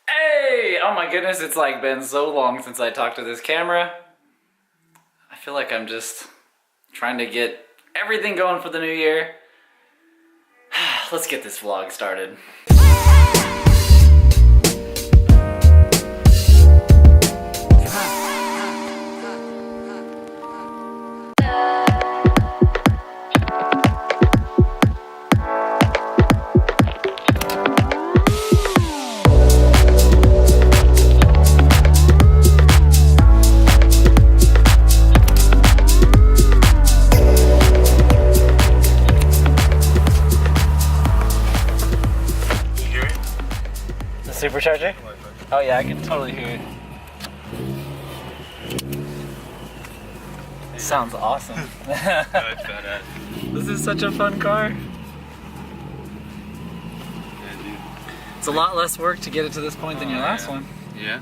Hey! Oh my goodness, it's like been so long since I talked to this camera. I feel like I'm just trying to get everything going for the new year. Let's get this vlog started. Supercharger? Oh yeah, I can totally hear it. Sounds awesome. That's badass. This is such a fun car. Yeah, dude. It's a lot less work to get it to this point than your last one. Yeah.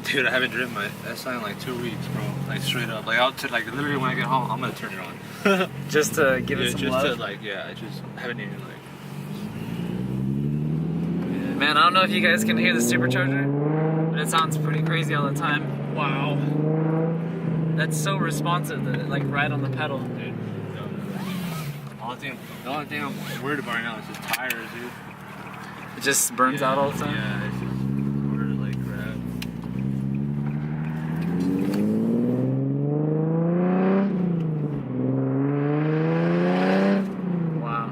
Dude, I haven't driven my SI in like 2 weeks, bro. Like straight up. Like literally when I get home, I'm gonna turn it on. Just to give it some just love? to I just haven't even like. Man, I don't know if you guys can hear the supercharger, but it sounds pretty crazy all the time. Wow. That's so responsive that it, like right on the pedal. Dude. The only thing I'm worried about right now is the tires, dude. It just burns out all the time? Yeah, it's just hard to like grab. Wow.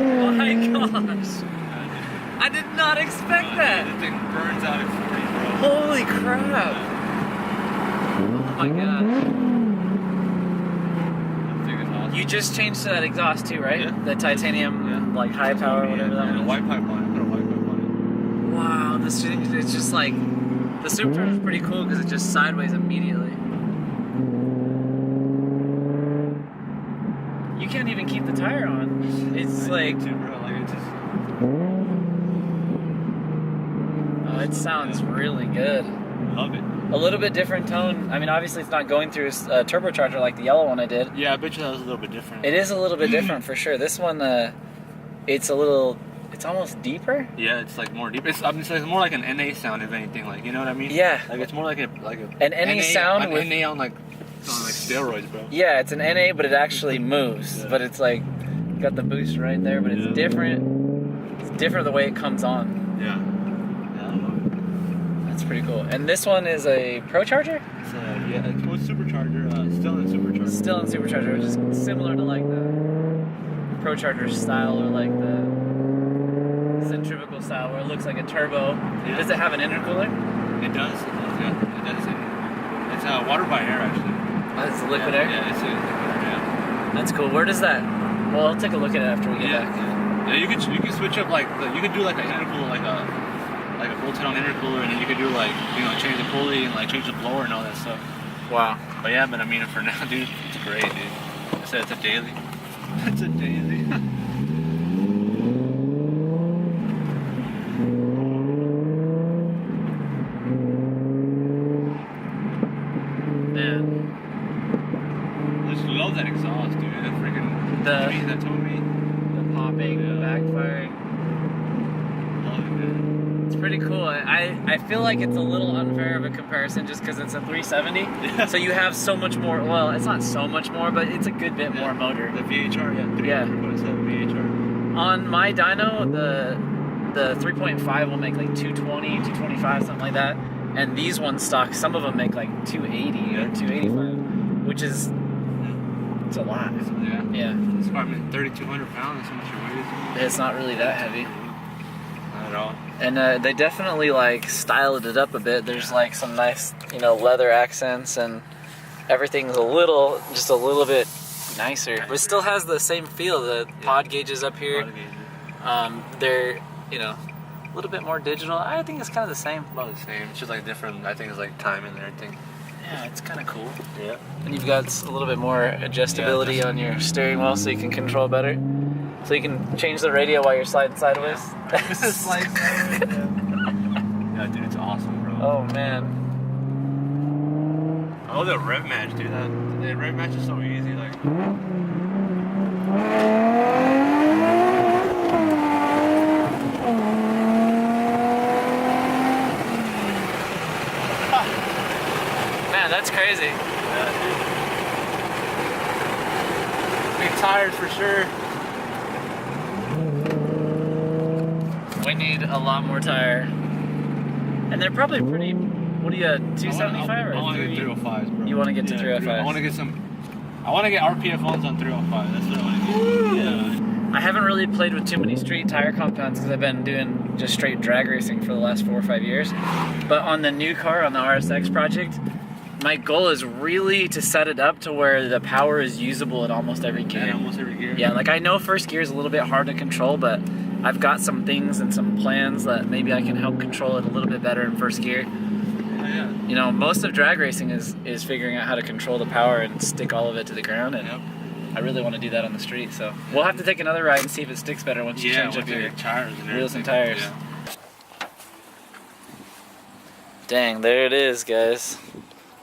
Oh my gosh. I did not expect that. This thing burns out at 40, bro. Holy crap. Oh my gosh. You just changed to that exhaust too, right? Yeah. The titanium, like high power, whatever that a was. white pipe on it. Put a white pipe on Wow, this thing, it's just like, the Supercharger is pretty cool because it just sideways immediately. You can't even keep the tire on. It's like, it. Bro, like it just. oh, it sounds really good. Love it. A little bit different tone. I mean, obviously it's not going through a turbocharger like the yellow one I did. Yeah, I bet you that was a little bit different. It is a little bit different for sure. This one, it's almost deeper. Yeah, it's like more deep. It's more like an NA sound, if anything. Like, you know what I mean? Yeah. Like it's more like a an NA sound an with NA on like steroids, bro. yeah, it's an NA, but it actually moves. Yeah. But it's like got the boost right there, but it's different. It's different the way it comes on. Yeah. That's pretty cool. And this one is a Procharger? It's Supercharger, stillen Supercharger. Stillen Supercharger, which is similar to like the Procharger style or like the centrifugal style where it looks like a turbo. Yeah. Does it have an intercooler? It does. Yeah, it does. It's water by air, actually. Oh, it's liquid air? Yeah, it's liquid air, yeah. That's cool. Where does that? Well, I'll take a look at it after we get back. Yeah, you can switch up you can do like an intercooler, like a bolt on intercooler, and then you can do like, you know, change the pulley and like change the blower and all that stuff. Wow. But yeah, but I mean, for now, dude, it's great, dude. I said it's a daily. It's a daily. Man. I just love that exhaust, dude. That freaking that told me. The popping, the backfiring. Love it, man. It's pretty cool. I feel like it's a little unfair of a comparison just because it's a 370. Yeah. So you have so much more, well, it's not so much more, but it's a good bit more motor. The VHR, Yeah. 3.7 VHR. On my dyno, the 3.5 will make like 220, 225, something like that. And these ones stock, some of them make like 280 or 285, which is, it's a lot. Yeah. Yeah. This car, 3,200 pounds, that's how much it weighs. It's not really that heavy. Not at all. And they definitely like styled it up a bit. There's like some nice, you know, leather accents, and everything's just a little bit nicer. But it still has the same feel. The pod gauges up here, they're, you know, a little bit more digital. I think it's kind of the same. About the same. It's just like different. I think it's like timing and everything. Yeah, it's kind of cool. Yeah. And you've got a little bit more adjustability on your steering wheel, so you can control better. So you can change the radio while you're sliding sideways. Slide sideways. Yeah, dude, it's awesome, bro. Oh man. I love the rev match, dude. The rev match is so easy. Like, tires for sure. We need a lot more tire. And they're probably pretty, what do you, 275 or I want to get 305s, bro. You want to get to 305s? I want to get RPF ones on 305. That's what I want to get. Yeah. I haven't really played with too many street tire compounds because I've been doing just straight drag racing for the last 4 or 5 years. But on the new car, on the RSX project, my goal is really to set it up to where the power is usable in almost every gear. Yeah, like I know first gear is a little bit hard to control, but I've got some things and some plans that maybe I can help control it a little bit better in first gear. Yeah. You know, most of drag racing is figuring out how to control the power and stick all of it to the ground, and I really want to do that on the street. So we'll have to take another ride and see if it sticks better once you change up your wheels and tires. Yeah. Dang, there it is, guys.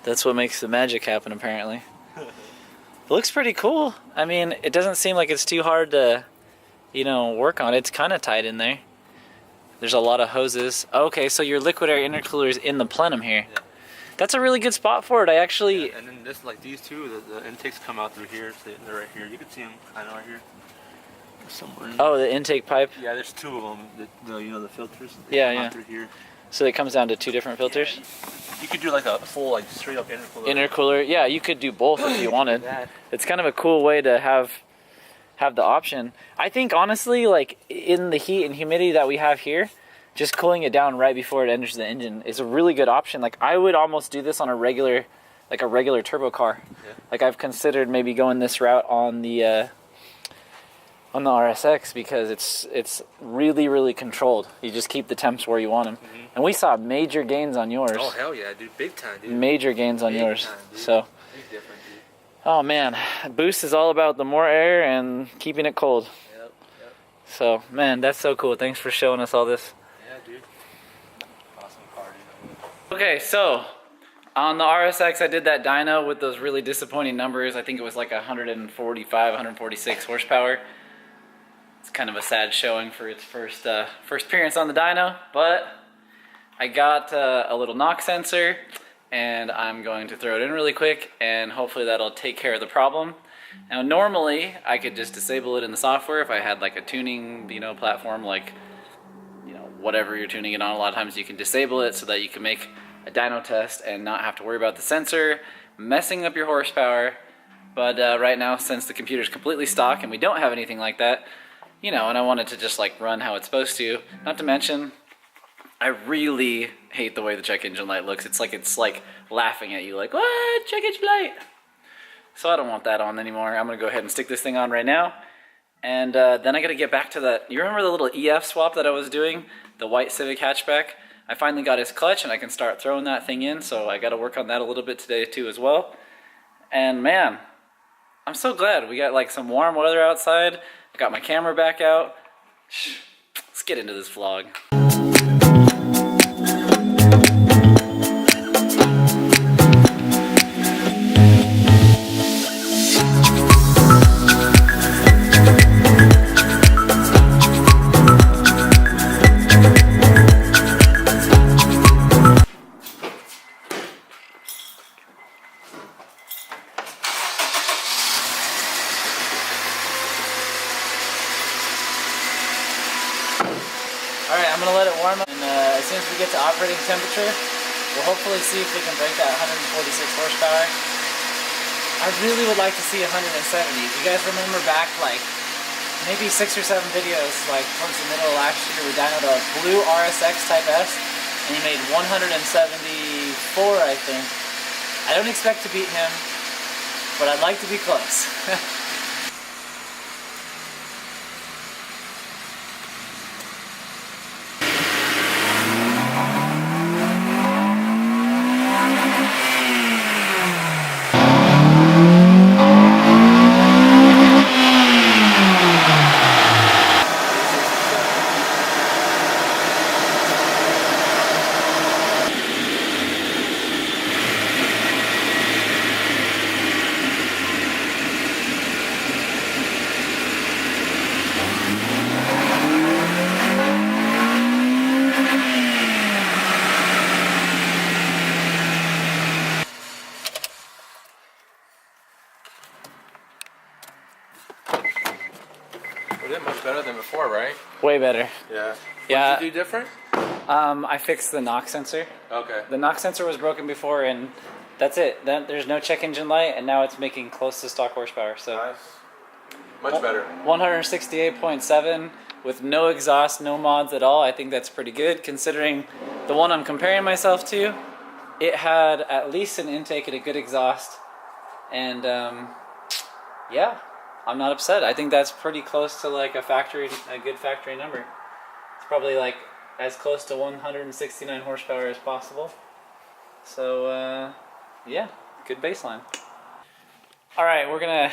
That's what makes the magic happen, apparently. It looks pretty cool. I mean, it doesn't seem like it's too hard to, you know, work on. It's kind of tight in there. There's a lot of hoses. Okay, so your liquid air intercooler is in the plenum here. Yeah. That's a really good spot for it. I actually... Yeah, and then this, like these two, the intakes come out through here. So they're right here. You can see them kind of right here. Somewhere. Oh, the intake pipe? Yeah, there's two of them. You know, the filters. Yeah, yeah. Through here. So it comes down to 2 different filters? Yeah, you could do like a full, like straight up intercooler. Intercooler, yeah, you could do both if you wanted. It's kind of a cool way to have the option. I think honestly, like in the heat and humidity that we have here, just cooling it down right before it enters the engine is a really good option. Like I would almost do this on a regular turbo car. Yeah. Like I've considered maybe going this route on the RSX because it's really, really controlled. You just keep the temps where you want them. Mm-hmm. And we saw major gains on yours. Oh, hell yeah, dude. Big time, dude. Major gains on yours. Time, dude. So, big difference, dude. Oh man, Boost is all about the more air and keeping it cold. Yep. So, man, that's so cool. Thanks for showing us all this. Yeah, dude. Awesome car, dude. Okay, so on the RSX, I did that dyno with those really disappointing numbers. I think it was like 145, 146 horsepower. It's kind of a sad showing for its first appearance on the dyno, but I got a little knock sensor, and I'm going to throw it in really quick, and hopefully that'll take care of the problem. Now, normally I could just disable it in the software if I had like a tuning, platform, like whatever you're tuning it on. A lot of times you can disable it so that you can make a dyno test and not have to worry about the sensor messing up your horsepower. But right now, since the computer's completely stock and we don't have anything like that, and I want it to just like run how it's supposed to. Not to mention, I really hate the way the check engine light looks. It's like laughing at you, like, what? Check engine light? So I don't want that on anymore. I'm gonna go ahead and stick this thing on right now. And then I gotta get back to that. You remember the little EF swap that I was doing? The white Civic hatchback? I finally got his clutch and I can start throwing that thing in, so I gotta work on that a little bit today too as well. And man, I'm so glad we got like some warm weather outside. I got my camera back out. Let's get into this vlog. Alright, I'm going to let it warm up, and as soon as we get to operating temperature, we'll hopefully see if we can break that 146 horsepower. I really would like to see 170. If you guys remember back, like, maybe 6 or 7 videos, like, towards the middle of last year, we dynoed a blue RSX Type S, and he made 174, I think. I don't expect to beat him, but I'd like to be close. it much better than before, right? Way better. Yeah. Yeah. What did you do different? I fixed the knock sensor. Okay. The knock sensor was broken before, and that's it. Then there's no check engine light, and now it's making close to stock horsepower. So Nice. Much better. 168.7 with no exhaust, no mods at all. I think that's pretty good considering the one I'm comparing myself to. It had at least an intake and a good exhaust, and yeah, I'm not upset. I think that's pretty close to like a good factory number. It's probably like as close to 169 horsepower as possible. So yeah, good baseline. All right, we're gonna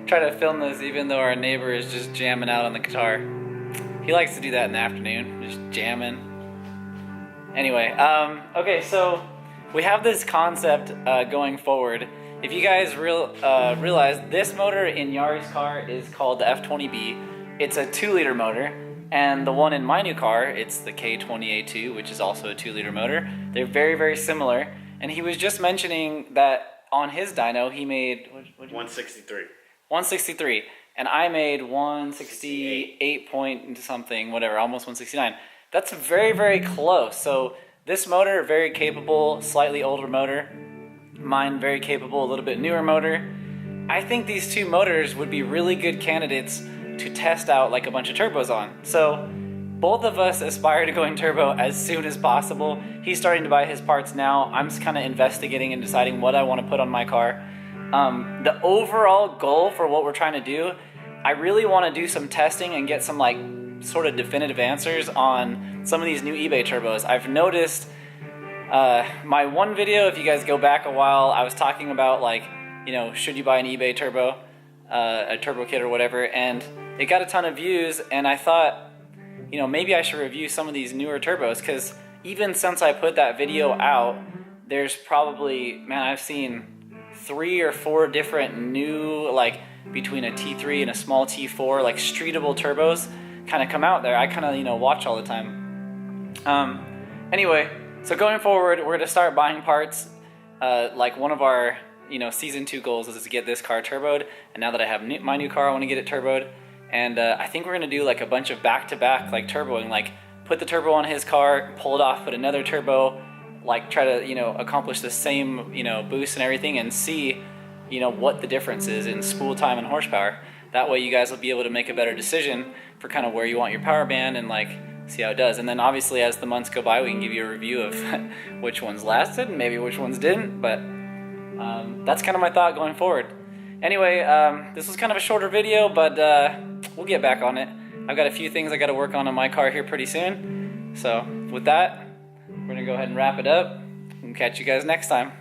try to film this even though our neighbor is just jamming out on the guitar. He likes to do that in the afternoon, just jamming. Anyway, okay, so we have this concept going forward. If you guys realize, this motor in Yari's car is called the F20B. It's a 2-liter motor, and the one in my new car, it's the K20A2, which is also a 2-liter motor. They're very, very similar, and he was just mentioning that on his dyno, he made 163. 163, and I made 168 point something, whatever, almost 169. That's very, very close. So this motor, very capable, slightly older motor. Mine, very capable, a little bit newer motor. I think these two motors would be really good candidates to test out like a bunch of turbos on. So both of us aspire to going turbo as soon as possible. He's starting to buy his parts now. I'm just kind of investigating and deciding what I want to put on my car. The overall goal for what we're trying to do, I really want to do some testing and get some like sort of definitive answers on some of these new eBay turbos. I've noticed my one video, if you guys go back a while, I was talking about like, you know, should you buy an eBay turbo, a turbo kit or whatever, and it got a ton of views, and I thought, you know, maybe I should review some of these newer turbos, because even since I put that video out, there's probably, man, I've seen 3 or 4 different new, like between a T3 and a small T4, like streetable turbos kind of come out there. I kind of, you know, watch all the time. Anyway, so going forward, we're going to start buying parts. Like one of our, you know, season 2 goals is to get this car turboed, and now that I have my new car, I want to get it turboed. And I think we're gonna do like a bunch of back-to-back like turboing, like put the turbo on his car, pull it off, put another turbo, like try to, you know, accomplish the same, you know, boost and everything, and see, you know, what the difference is in spool time and horsepower. That way you guys will be able to make a better decision for kind of where you want your power band and like see how it does. And then obviously as the months go by, we can give you a review of which ones lasted and maybe which ones didn't, but that's kind of my thought going forward. Anyway, this was kind of a shorter video, but we'll get back on it. I've got a few things I got to work on my car here pretty soon. So with that, we're going to go ahead and wrap it up and catch you guys next time.